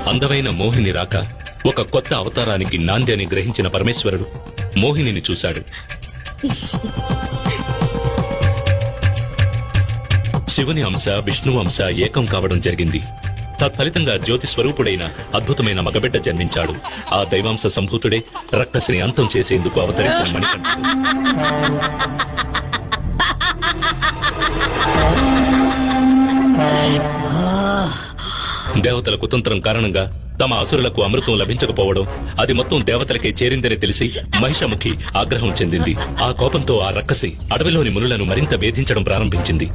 అందమైన మోహిని రాక ఒక కొత్త అవతారానికి నాంది అని గ్రహించిన పరమేశ్వరుడు మోహినిని చూశాడు. శివుని అంశ విష్ణువు అంశ ఏకం కావడం జరిగింది. తత్ఫలితంగా జ్యోతి స్వరూపుడైన అద్భుతమైన మగబిడ్డ జన్మించాడు. ఆ దైవాంశ సంభూతుడే రక్కసిని అంతం చేసేందుకు అవతరించిన మణికంఠుడు. దేవతల కుతంత్రం కారణంగా తమ అసురులకు అమృతం లభించకపోవడం, అది మొత్తం దేవతలకే చేరిందని తెలిసి మహిషముఖి ఆగ్రహం చెందింది. ఆ కోపంతో ఆ రక్కసి అడవిలోని మునులను మరింత వేధించడం ప్రారంభించింది.